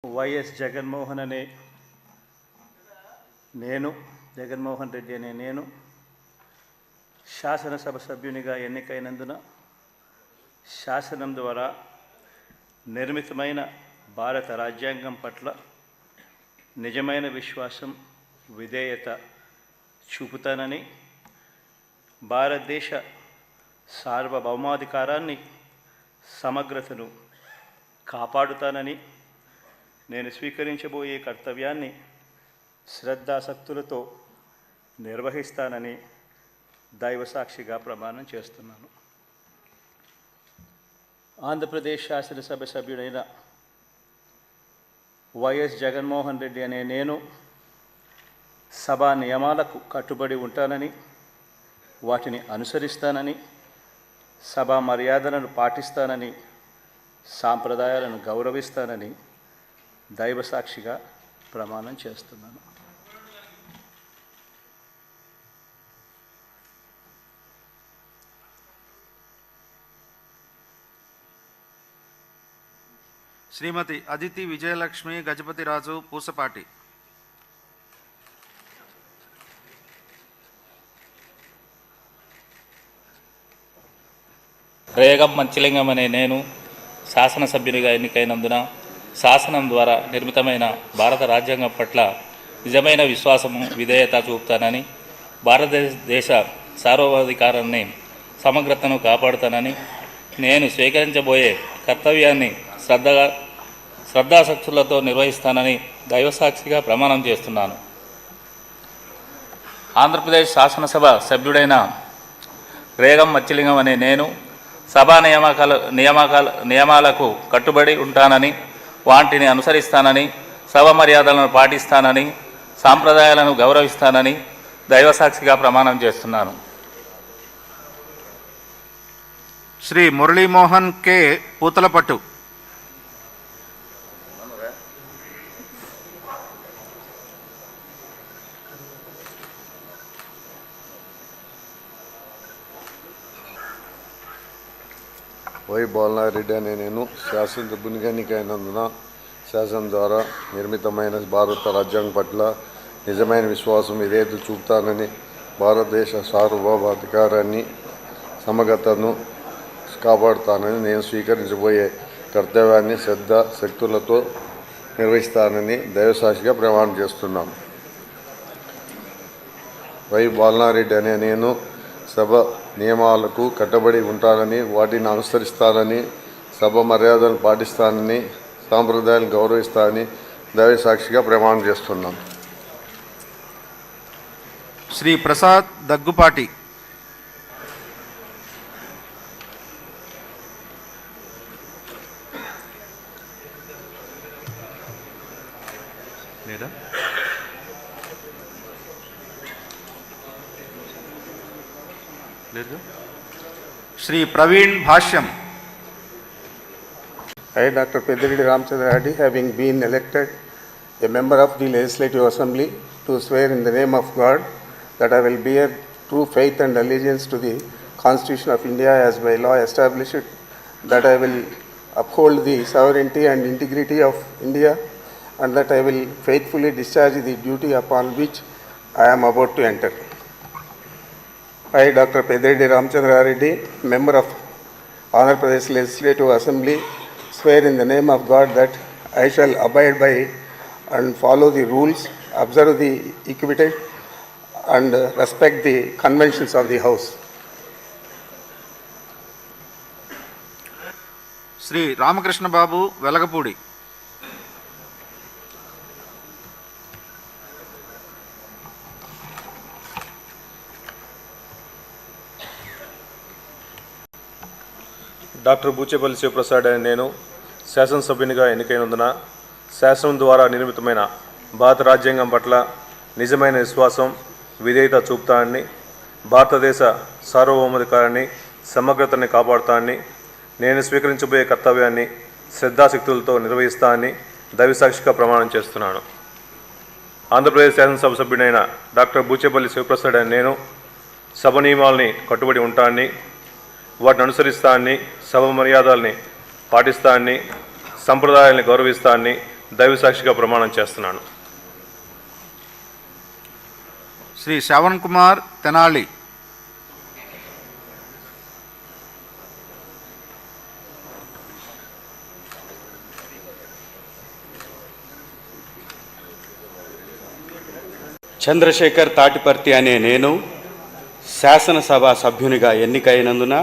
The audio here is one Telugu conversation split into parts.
వైఎస్ జగన్మోహన్ అనే నేను జగన్మోహన్ రెడ్డి అనే నేను శాసనసభ సభ్యునిగా ఎన్నికైనందున శాసనం ద్వారా నిర్మితమైన భారత రాజ్యాంగం పట్ల నిజమైన విశ్వాసం విధేయత చూపుతానని, భారతదేశ సార్వభౌమాధికారాన్ని సమగ్రతను కాపాడుతానని, నేను స్వీకరించబోయే కర్తవ్యాన్ని శ్రద్ధాసక్తులతో నిర్వహిస్తానని దైవసాక్షిగా ప్రమాణం చేస్తున్నాను. ఆంధ్రప్రదేశ్ శాసనసభ సభ్యుడైన వైఎస్ జగన్మోహన్ రెడ్డి అనే నేను సభా నియమాలకు కట్టుబడి ఉంటానని, వాటిని అనుసరిస్తానని, సభా మర్యాదలను పాటిస్తానని, సాంప్రదాయాలను గౌరవిస్తానని దైవసాక్షిగా ప్రమాణం చేస్తున్నాను. శ్రీమతి అదితి విజయలక్ష్మి గజపతిరాజు పూసపాటి. రేగం మంచిలింగం అనే నేను శాసనసభ్యునిగా ఎన్నికైనందున శాసనం ద్వారా నిర్మితమైన భారత రాజ్యాంగం పట్ల నిజమైన విశ్వాసము విధేయత చూపుతానని, భారతదేశ సార్వభౌమాధికారాన్ని సమగ్రతను కాపాడుతానని, నేను స్వీకరించబోయే కర్తవ్యాన్ని శ్రద్ధాసక్తులతో నిర్వహిస్తానని దైవసాక్షిగా ప్రమాణం చేస్తున్నాను. ఆంధ్రప్రదేశ్ శాసనసభ సభ్యుడైన రేగం మచ్చిలింగం అనే నేను సభా నియమాలకు కట్టుబడి ఉంటానని, వాటిని అనుసరిస్తానని, సభ మర్యాదలను పాటిస్తానని, సాంప్రదాయాలను గౌరవిస్తానని దైవసాక్షిగా ప్రమాణం చేస్తున్నాను. శ్రీ మురళీమోహన్ కె పూతలపట్టు. వై బాలనారెడ్డి అనే నేను శాసనసభ్యునిగా ఎన్నికైనందున శాసనం ద్వారా నిర్మితమైన భారత రాజ్యాంగం పట్ల నిజమైన విశ్వాసం విధేయత చూపుతానని, భారతదేశ సార్వభౌమాధికారాన్ని సమగ్రతను కాపాడుతానని, నేను స్వీకరించబోయే కర్తవ్యాన్ని శ్రద్ధాసక్తులతో నిర్వహిస్తానని దైవసాక్షిగా ప్రమాణం చేస్తున్నాను. వై బాలనారెడ్డి అనే నేను సభ నియమాలకు కట్టుబడి ఉంటానని, వాటిని అనుసరిస్తానని, సభ మర్యాదలను పాటిస్తానని, సాంప్రదాయాలను గౌరవిస్తానని దైవసాక్షిగా ప్రమాణం చేస్తున్నాను. శ్రీ ప్రసాద్ దగ్గుపాటి. లేదా శ్రీ ప్రవీణ్ భాష్యం. I, Dr. Pediridi Ramchandra Reddy, having been elected a member of the Legislative Assembly, to swear in the name of God that I will bear true faith and allegiance to the Constitution of India as by law established, that I will uphold the sovereignty and integrity of India, and that I will faithfully discharge the duty upon which I am about to enter. I, Dr. Pediridi Ramchandra Reddy, member of Andhra Pradesh Legislative Assembly, swear in the name of God that I shall abide by and follow the rules, observe the equity, and respect the conventions of the House. Shri Ramakrishna Babu Velagapudi. Doctor Buchepalli Sivaprasad అనే నేను శాసనసభ్యునిగా ఎన్నికైనందున శాసనం ద్వారా నిర్మితమైన భారత రాజ్యాంగం పట్ల నిజమైన విశ్వాసం విధేయత చూపుతానని, భారతదేశ సార్వభౌమాధికారాన్ని సమగ్రతని కాపాడుతానని, నేను స్వీకరించబోయే కర్తవ్యాన్ని శ్రద్ధాశక్తులతో నిర్వహిస్తానని దైవసాక్షిగా ప్రమాణం చేస్తున్నాను. ఆంధ్రప్రదేశ్ శాసనసభ సభ్యుడైన డాక్టర్ బూచేపల్లి శివప్రసాద్ అనే నేను సభ నియమాలని కట్టుబడి ఉంటానని, వాటిని అనుసరిస్తానని, సభ మర్యాదల్ని పాటిస్తానని, సంప్రదాయాల్ని గౌరవిస్తానని దైవసాక్షిగా ప్రమాణం చేస్తున్నాను. శ్రీ శ్రవణ్ కుమార్ తెనాలి. చంద్రశేఖర్ తాటిపర్తి అనే నేను శాసనసభ సభ్యునిగా ఎన్నికైనందున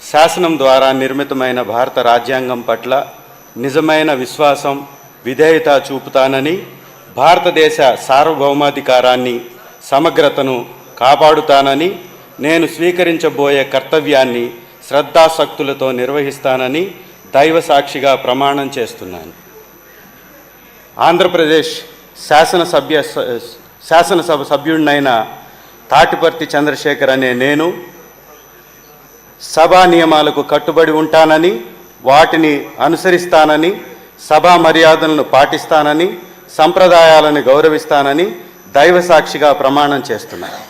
శాసనం ద్వారా నిర్మితమైన భారత రాజ్యాంగం పట్ల నిజమైన విశ్వాసం, విధేయత చూపుతానని, భారతదేశ సార్వభౌమాధికారాన్ని, సమగ్రతను కాపాడుతానని, నేను స్వీకరించబోయే కర్తవ్యాన్ని శ్రద్ధాసక్తులతో నిర్వహిస్తానని దైవసాక్షిగా ప్రమాణం చేస్తున్నాను. ఆంధ్రప్రదేశ్ శాసనసభ సభ్యుడినైన తాటిపర్తి చంద్రశేఖర్ అనే నేను సభా నియమాలకు కట్టుబడి ఉంటానని, వాటిని అనుసరిస్తానని, సభా మర్యాదలను పాటిస్తానని, సంప్రదాయాలను గౌరవిస్తానని దైవసాక్షిగా ప్రమాణం చేస్తున్నాను.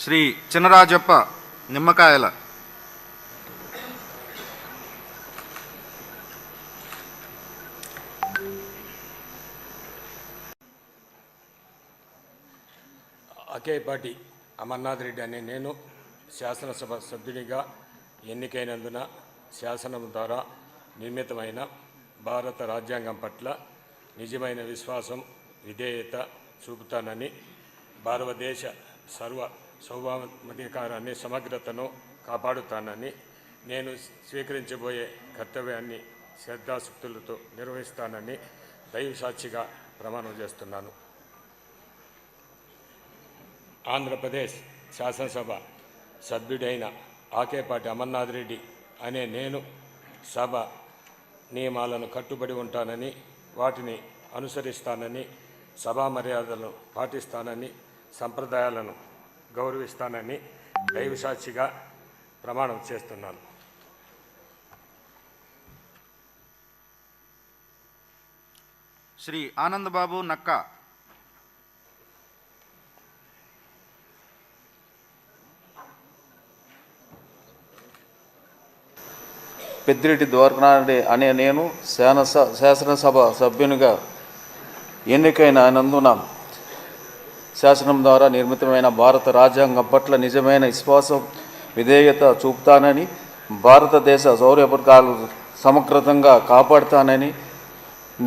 శ్రీ చినరాజప్ప నిమ్మకాయల. అకేపాటి అమర్నాథ్ రెడ్డి అనే నేను శాసనసభ సభ్యునిగా ఎన్నికైనందున శాసనం ద్వారా నిర్మితమైన భారత రాజ్యాంగం పట్ల నిజమైన విశ్వాసం, విధేయత చూపుతానని, భారతదేశ సార్వభౌమాధికారాన్ని, సమగ్రతను కాపాడుతానని, నేను స్వీకరించబోయే కర్తవ్యాన్ని శ్రద్ధాశక్తులతో నిర్వహిస్తానని దైవసాక్షిగా ప్రమాణం చేస్తున్నాను. ఆంధ్రప్రదేశ్ శాసనసభ సభ్యుడైన ఆకేపాటి అమర్నాథ్ రెడ్డి అనే నేను సభ నియమాలను కట్టుబడి ఉంటానని, వాటిని అనుసరిస్తానని, సభా మర్యాదలను పాటిస్తానని, సంప్రదాయాలను గౌరవిస్తానని దైవసాక్షిగా ప్రమాణం చేస్తున్నాను. శ్రీ ఆనందబాబు నక్కా. పెద్దిరెడ్డి ద్వారకానాయుడు అనే నేను శాసనసభ సభ్యునిగా ఎన్నికైనందున శాసనం ద్వారా నిర్మితమైన భారత రాజ్యాంగం పట్ల నిజమైన విశ్వాసం, విధేయత చూపుతానని, భారతదేశ సౌర్యపథకాలు సమగ్రతంగా కాపాడుతానని,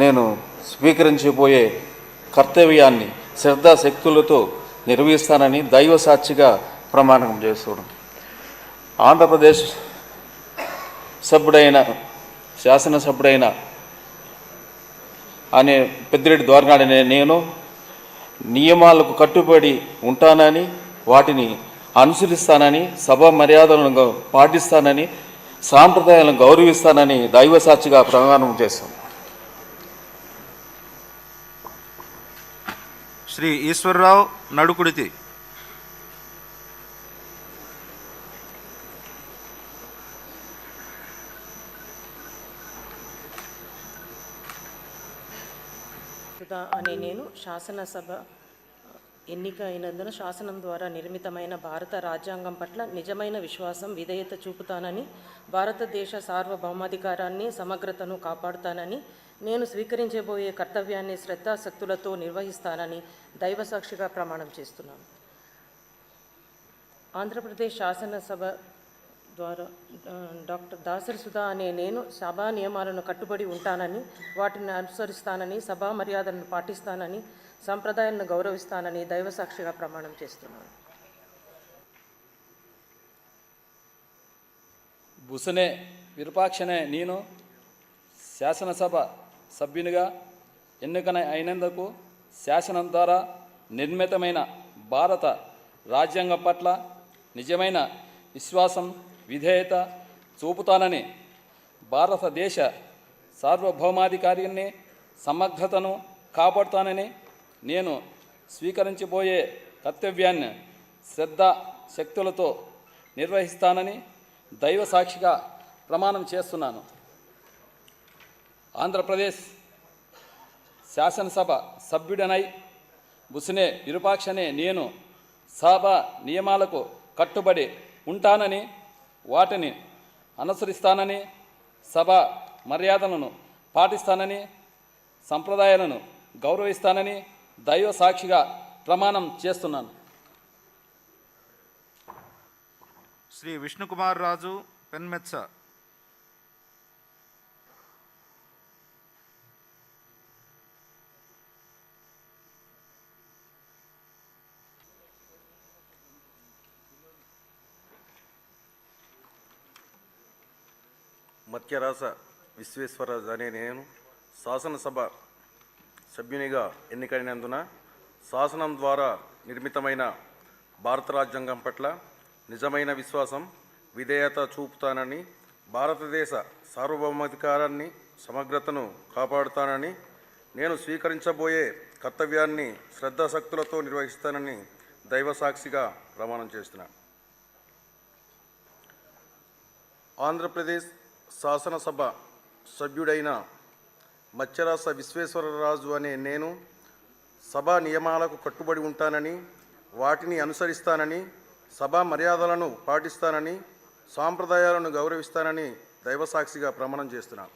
నేను స్వీకరించబోయే కర్తవ్యాన్ని శ్రద్ధాశక్తులతో నిర్వహిస్తానని దైవసాక్షిగా ప్రమాణం చేస్తున్నాను. ఆంధ్రప్రదేశ్ శాసనసభ్యుడైన అనే పెద్దిరెడ్డి ద్వారకానాయుడు అనే నేను నియమాలకు కట్టుబడి ఉంటానని, వాటిని అనుసరిస్తానని, సభా మర్యాదలను పాటిస్తానని, సాంప్రదాయాలను గౌరవిస్తానని దైవసాక్షిగా ప్రమాణం చేస్తాను. శ్రీ ఈశ్వరరావు నడుకుడితి. అనే నేను శాసనసభ ఎన్నిక అయినందున శాసనం ద్వారా నిర్మితమైన భారత రాజ్యాంగం పట్ల నిజమైన విశ్వాసం, విధేయత చూపుతానని, భారతదేశ సార్వభౌమాధికారాన్ని, సమగ్రతను కాపాడుతానని, నేను స్వీకరించబోయే కర్తవ్యాన్ని శ్రద్ధాశక్తులతో నిర్వహిస్తానని దైవసాక్షిగా ప్రమాణం చేస్తున్నాను. ఆంధ్రప్రదేశ్ శాసనసభ ద్వారా డాక్టర్ దాసరి సుధా అనే నేను సభా నియమాలను కట్టుబడి ఉంటానని, వాటిని అనుసరిస్తానని, సభా మర్యాదలను పాటిస్తానని, సంప్రదాయాలను గౌరవిస్తానని దైవసాక్షిగా ప్రమాణం చేస్తున్నాను. బుసనే విరూపాక్షనే నేను శాసనసభ సభ్యునిగా అయినందుకు శాసనం ద్వారా నిర్మితమైన భారత రాజ్యాంగం పట్ల నిజమైన విశ్వాసం, విధేయత చూపుతానని, భారతదేశ సార్వభౌమాధికారాన్ని, సమగ్రతను కాపాడుతానని, నేను స్వీకరించబోయే కర్తవ్యాన్ని శ్రద్ధాశక్తులతో నిర్వహిస్తానని దైవసాక్షిగా ప్రమాణం చేస్తున్నాను. ఆంధ్రప్రదేశ్ శాసనసభ సభ్యుడనై బుసనే విరూపాక్షనే నేను సభ నియమాలకు కట్టుబడి ఉంటానని, వాటిని అనుసరిస్తానని, సభ మర్యాదలను పాటిస్తానని సంప్రదాయాలను గౌరవిస్తానని దైవ సాక్షిగా ప్రమాణం చేస్తున్నాను. శ్రీ విష్ణుకుమార్ రాజు పెన్మెత్స. మత్యరాస విశ్వేశ్వరరాజు అనే నేను శాసనసభ సభ్యునిగా ఎన్నికైనందున శాసనం ద్వారా నిర్మితమైన భారత రాజ్యాంగం పట్ల నిజమైన విశ్వాసం, విధేయత చూపుతానని, భారతదేశ సార్వభౌమాధికారాన్ని, సమగ్రతను కాపాడుతానని, నేను స్వీకరించబోయే కర్తవ్యాన్ని శ్రద్ధాశక్తులతో నిర్వహిస్తానని దైవ సాక్షిగా ప్రమాణం చేస్తున్నాను. ఆంధ్రప్రదేశ్ శాసనసభ సభ్యుడైన మత్స్యరాస విశ్వేశ్వరరాజు అనే నేను సభా నియమాలకు కట్టుబడి ఉంటానని, వాటిని అనుసరిస్తానని, సభా మర్యాదలను పాటిస్తానని, సాంప్రదాయాలను గౌరవిస్తానని దైవసాక్షిగా ప్రమాణం చేస్తున్నాను.